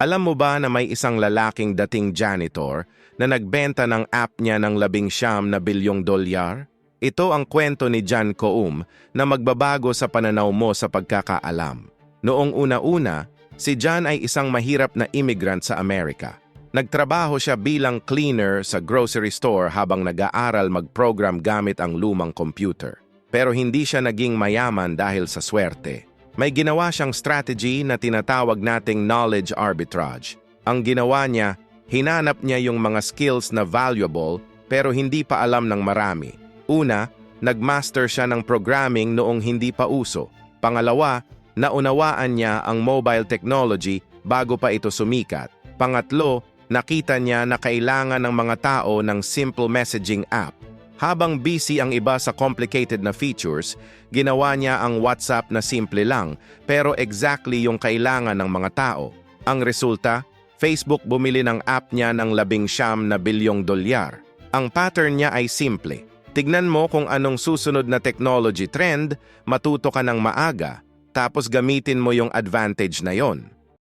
Alam mo ba na may isang lalaking dating janitor na nagbenta ng app niya ng $19 bilyong? Ito ang kwento ni John Coum na magbabago sa pananaw mo sa pagkakaalam. Noong una-una, si John ay isang mahirap na immigrant sa Amerika. Nagtrabaho siya bilang cleaner sa grocery store habang nag-aaral mag-program gamit ang lumang computer. Pero hindi siya naging mayaman dahil sa swerte. May ginawa siyang strategy na tinatawag nating knowledge arbitrage. Ang ginawa niya, hinanap niya yung mga skills na valuable pero hindi pa alam ng marami. Una, nagmaster siya ng programming noong hindi pa uso. Pangalawa, naunawaan niya ang mobile technology bago pa ito sumikat. Pangatlo, nakita niya na kailangan ng mga tao ng simple messaging app. Habang busy ang iba sa complicated na features, ginawa niya ang WhatsApp na simple lang, pero exactly yung kailangan ng mga tao. Ang resulta, Facebook bumili ng app niya ng $19 bilyong. Ang pattern niya ay simple. Tignan mo kung anong susunod na technology trend, matuto ka ng maaga, tapos gamitin mo yung advantage na yon.